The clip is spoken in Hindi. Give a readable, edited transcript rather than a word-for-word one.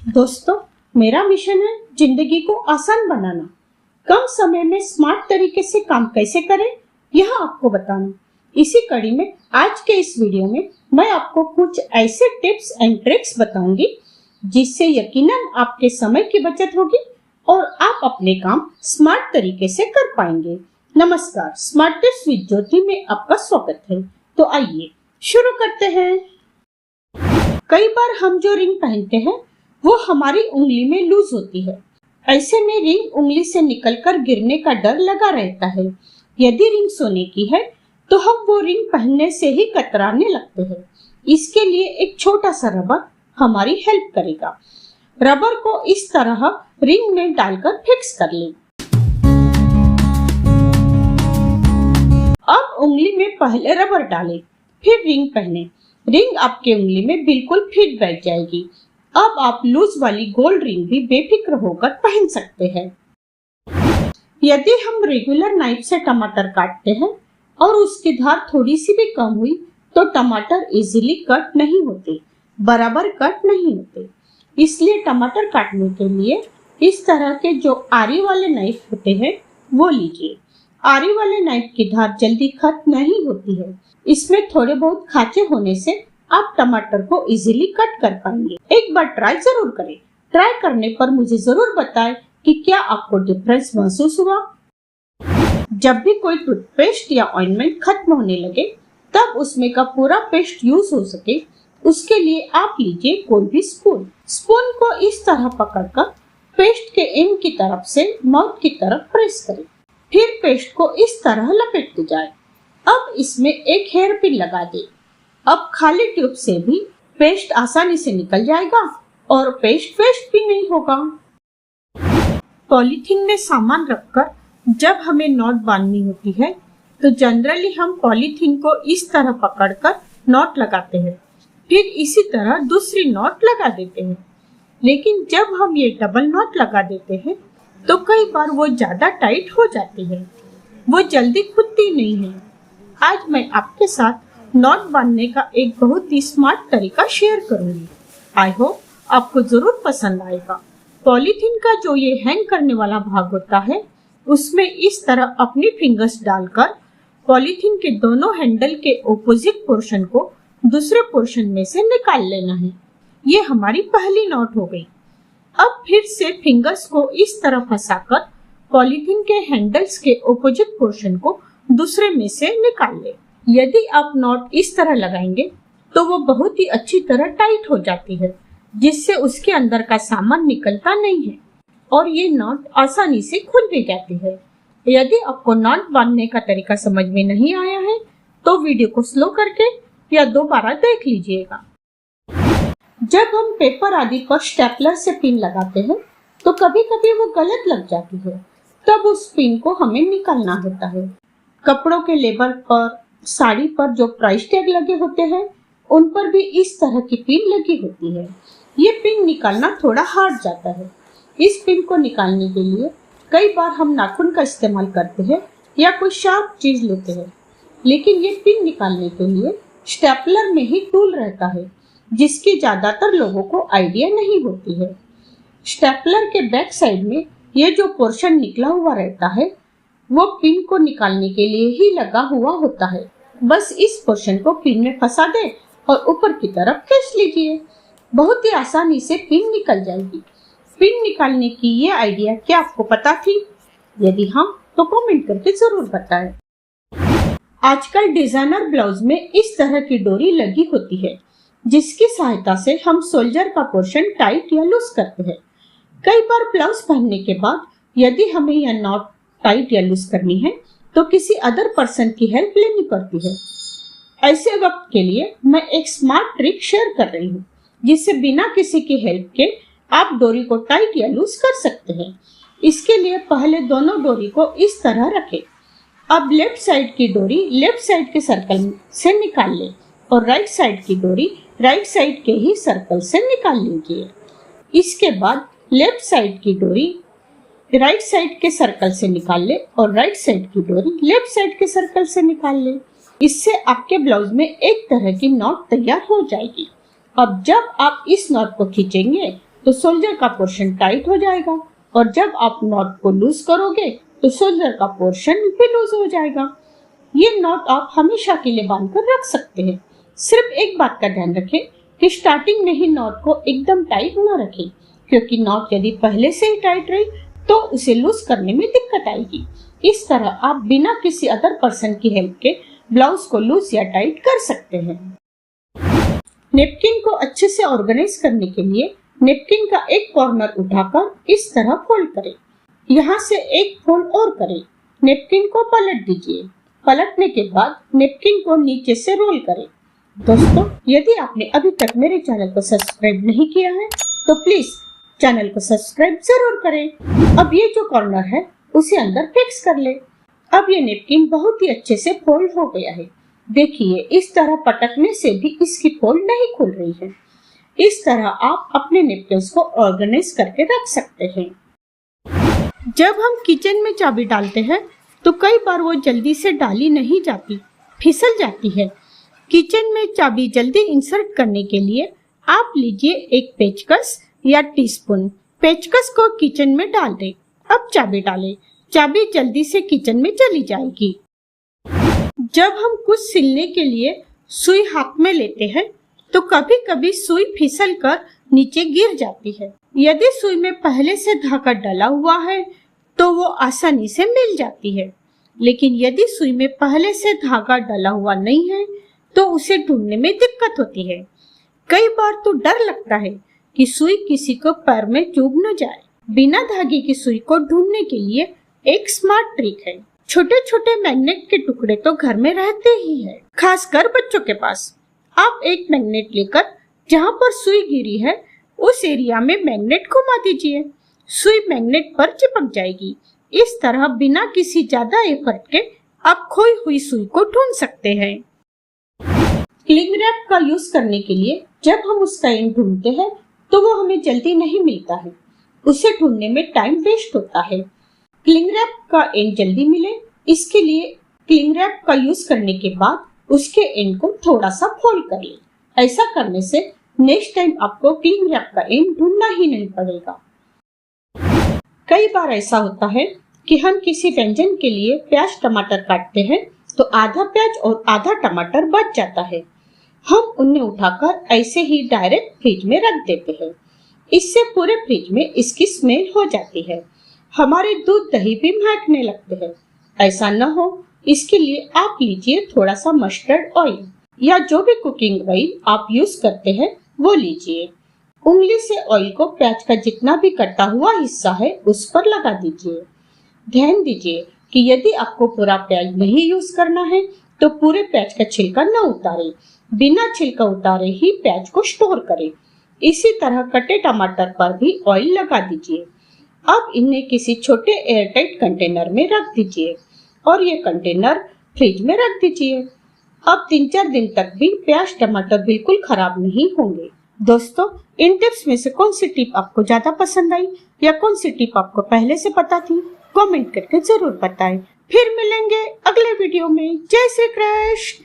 दोस्तों, मेरा मिशन है जिंदगी को आसान बनाना। कम समय में स्मार्ट तरीके से काम कैसे करें, यह आपको बताना। इसी कड़ी में आज के इस वीडियो में मैं आपको कुछ ऐसे टिप्स एंड ट्रिक्स बताऊंगी जिससे यकीनन आपके समय की बचत होगी और आप अपने काम स्मार्ट तरीके से कर पाएंगे। नमस्कार, स्मार्ट टिप्स विद ज्योति में आपका स्वागत है। तो आइए शुरू करते हैं। कई बार हम जो रिंग पहनते हैं वो हमारी उंगली में लूज होती है। ऐसे में रिंग उंगली से निकलकर गिरने का डर लगा रहता है। यदि रिंग सोने की है तो हम वो रिंग पहनने से ही कतराने लगते हैं। इसके लिए एक छोटा सा रबर हमारी हेल्प करेगा। रबर को इस तरह रिंग में डालकर फिक्स कर लें। अब उंगली में पहले रबर डालें, फिर रिंग पहने। रिंग आपके उंगली में बिल्कुल फिट बैठ जाएगी। अब आप लूज वाली गोल्ड रिंग भी बेफिक्र होकर पहन सकते हैं। यदि हम रेगुलर नाइफ से टमाटर काटते हैं और उसकी धार थोड़ी सी भी कम हुई तो टमाटर इजीली कट नहीं होते, बराबर कट नहीं होते। इसलिए टमाटर काटने के लिए इस तरह के जो आरी वाले नाइफ होते हैं वो लीजिए। आरी वाले नाइफ की धार जल्दी खत्म नहीं होती है। इसमें थोड़े बहुत खांचे होने से आप टमाटर को इजीली कट कर पाएंगे। एक बार ट्राई जरूर करें। ट्राई करने पर मुझे जरूर बताएं कि क्या आपको डिफरेंस महसूस हुआ। जब भी कोई टूथपेस्ट या ऑइंटमेंट खत्म होने लगे तब उसमें का पूरा पेस्ट यूज हो सके, उसके लिए आप लीजिए कोई भी स्पून। स्पून को इस तरह पकड़कर पेस्ट के एंड की तरफ से माउथ की तरफ प्रेस करें। फिर पेस्ट को इस तरह लपेट जाए। अब इसमें एक हेयर पिन लगा दें। अब खाली ट्यूब से भी पेस्ट आसानी से निकल जाएगा और पेस्ट वेस्ट भी नहीं होगा। पॉलीथीन में सामान रखकर जब हमें नॉट बांधनी होती है तो जनरली हम पॉलीथीन को इस तरह पकड़कर नॉट लगाते हैं, फिर इसी तरह दूसरी नॉट लगा देते हैं। लेकिन जब हम ये डबल नॉट लगा देते हैं तो कई बार वो ज्यादा टाइट हो जाती है, वो जल्दी खुलती नहीं है। आज मैं आपके साथ नॉट बांधने का एक बहुत ही स्मार्ट तरीका शेयर करूंगी। आई होप आपको जरूर पसंद आएगा। पॉलीथीन का जो ये हैंग करने वाला भाग होता है उसमें इस तरह अपनी फिंगर्स डालकर पॉलीथीन के दोनों हैंडल के ऑपोजिट पोर्शन को दूसरे पोर्शन में से निकाल लेना है। ये हमारी पहली नॉट हो गई। अब फिर से फिंगर्स को इस तरह फंसाकर पॉलीथीन के हैंडल्स के ऑपोजिट पोर्शन को दूसरे में से निकाल ले। यदि आप नॉट इस तरह लगाएंगे तो वो बहुत ही अच्छी तरह टाइट हो जाती है, जिससे उसके अंदर का सामान निकलता नहीं है और ये नॉट आसानी से खुल भी जाती है। यदि आपको नॉट बांधने का तरीका समझ में नहीं आया है तो वीडियो को स्लो करके या दोबारा देख लीजिएगा। जब हम पेपर आदि पर स्टेपलर से पिन लगाते हैं तो कभी कभी वो गलत लग जाती है, तब उस पिन को हमें निकालना होता है। कपड़ों के लेबल पर, साड़ी पर जो प्राइस टैग लगे होते हैं उन पर भी इस तरह की पिन लगी होती है। ये पिन निकालना थोड़ा हार्ड जाता है। इस पिन को निकालने के लिए कई बार हम नाखून का इस्तेमाल करते हैं या कोई शार्प चीज लेते हैं, लेकिन ये पिन निकालने के लिए स्टेपलर में ही टूल रहता है जिसकी ज्यादातर लोगों को आइडिया नहीं होती है। स्टेपलर के बैक साइड में ये जो पोर्शन निकला हुआ रहता है वो पिन को निकालने के लिए ही लगा हुआ होता है। बस इस पोर्शन को पिन में फंसा दे और ऊपर की तरफ खींच लीजिए। बहुत ही आसानी से पिन निकल जाएगी। पिन निकालने की ये आइडिया क्या आपको पता थी? यदि हाँ तो कमेंट करके जरूर बताएं। आजकल डिजाइनर ब्लाउज में इस तरह की डोरी लगी होती है जिसकी सहायता से हम सोल्जर का पोर्शन टाइट या लूज करते हैं। कई बार ब्लाउज पहनने के बाद यदि हमें यह नॉट टाइट या लूज करनी है तो किसी अदर पर्सन की हेल्प लेनी पड़ती है। ऐसे वक्त के लिए मैं एक स्मार्ट ट्रिक शेयर कर रही हूँ जिससे बिना किसी की हेल्प के आप डोरी को टाइट या लूज कर सकते हैं। इसके लिए पहले दोनों डोरी को इस तरह रखें। अब लेफ्ट साइड की डोरी लेफ्ट साइड के सर्कल से निकाल लें और राइट साइड की डोरी राइट साइड के ही सर्कल से निकाल लीजिए। इसके बाद लेफ्ट साइड की डोरी राइट साइड के सर्कल से निकाल ले और राइट साइड की डोरी लेफ्ट साइड के सर्कल से निकाल ले। इससे आपके ब्लाउज में एक तरह की नॉट तैयार हो जाएगी। अब जब आप इस नॉट को खींचेंगे तो सोल्जर का पोर्शन टाइट हो जाएगा और जब आप नॉट को लूज करोगे तो सोल्जर का पोर्शन भी लूज हो जाएगा। ये नॉट आप हमेशा के लिए बांधकर रख सकते हैं। सिर्फ एक बात का ध्यान रखें कि स्टार्टिंग में ही नॉट को एकदम टाइट न रखें, क्योंकि नॉट यदि पहले से ही टाइट रही तो उसे लूज करने में दिक्कत आएगी। इस तरह आप बिना किसी अदर पर्सन की हेल्प के ब्लाउज को लूज या टाइट कर सकते हैं। नेपकिन को अच्छे से ऑर्गेनाइज करने के लिए नेपकिन का एक कॉर्नर उठाकर इस तरह फोल्ड करें। यहाँ से एक फोल्ड और करें। नेपकिन को पलट दीजिए। पलटने के बाद नेपकिन को नीचे से रोल करें। दोस्तों, यदि आपने अभी तक मेरे चैनल को सब्सक्राइब नहीं किया है तो प्लीज चैनल को सब्सक्राइब जरूर करें। अब ये जो कॉर्नर है उसे अंदर फिक्स कर ले। अब ये नेपकिन बहुत ही अच्छे से फोल्ड हो गया है। देखिए, इस तरह पटकने से भी इसकी फोल्ड नहीं खुल रही है। इस तरह आप अपने नेपकिन्स को ऑर्गेनाइज करके रख सकते हैं। जब हम किचन में चाबी डालते हैं तो कई बार वो जल्दी से डाली नहीं जाती, फिसल जाती है। किचन में चाबी जल्दी इंसर्ट करने के लिए आप लीजिए एक पेचकस या टीस्पून। पेचकस को किचन में डाल दें। अब चाबी डालें। चाबी जल्दी से किचन में चली जाएगी। जब हम कुछ सिलने के लिए सुई हाथ में लेते हैं तो कभी कभी सुई फिसल कर नीचे गिर जाती है। यदि सुई में पहले से धागा डला हुआ है तो वो आसानी से मिल जाती है, लेकिन यदि सुई में पहले से धागा डला हुआ नहीं है तो उसे ढूंढने में दिक्कत होती है। कई बार तो डर लगता है कि सुई किसी को पैर में चुभ न जाए। बिना धागे की सुई को ढूंढने के लिए एक स्मार्ट ट्रिक है। छोटे छोटे मैग्नेट के टुकड़े तो घर में रहते ही है, खासकर बच्चों के पास। आप एक मैग्नेट लेकर जहाँ पर सुई गिरी है उस एरिया में मैग्नेट घुमा दीजिए। सुई मैग्नेट पर चिपक जाएगी। इस तरह बिना किसी ज्यादा एफर्ट के आप खोई हुई सुई को ढूंढ सकते हैं। क्लिंग रैप का यूज करने के लिए जब हम उसका एंड ढूंढते हैं तो वो हमें जल्दी नहीं मिलता है। उसे ढूंढने में टाइम वेस्ट होता है। क्लिंग रैप का एंड जल्दी मिले, इसके लिए क्लिंग रैप का यूज करने के बाद उसके एंड को थोड़ा सा फोल्ड कर ले। ऐसा करने से नेक्स्ट टाइम आपको क्लिंग रैप का एंड ढूंढना ही नहीं पड़ेगा। कई बार ऐसा होता है कि हम किसी व्यंजन के लिए प्याज टमाटर काटते हैं तो आधा प्याज और आधा टमाटर बच जाता है। हम उन्हें उठाकर ऐसे ही डायरेक्ट फ्रिज में रख देते हैं। इससे पूरे फ्रिज में इसकी स्मेल हो जाती है। हमारे दूध दही भी महकने लगते हैं। ऐसा न हो, इसके लिए आप लीजिए थोड़ा सा मस्टर्ड ऑयल या जो भी कुकिंग ऑयल आप यूज करते हैं वो लीजिए। उंगली से ऑयल को प्याज का जितना भी कटा हुआ हिस्सा है उस पर लगा दीजिए। ध्यान दीजिए कि यदि आपको पूरा प्याज नहीं यूज करना है तो पूरे प्याज का छिलका न उतारें। बिना छिलका उतारे ही प्याज को स्टोर करें। इसी तरह कटे टमाटर पर भी ऑयल लगा दीजिए। अब इन्हें किसी छोटे एयरटाइट कंटेनर में रख दीजिए और ये कंटेनर फ्रिज में रख दीजिए। अब 3-4 दिन तक भी प्याज टमाटर बिल्कुल खराब नहीं होंगे। दोस्तों, इन टिप्स में से कौन सी टिप आपको ज्यादा पसंद आई या कौन सी टिप आपको पहले से पता थी, कमेंट करके जरूर बताएं। फिर मिलेंगे अगले वीडियो में। जय श्री कृष्ण।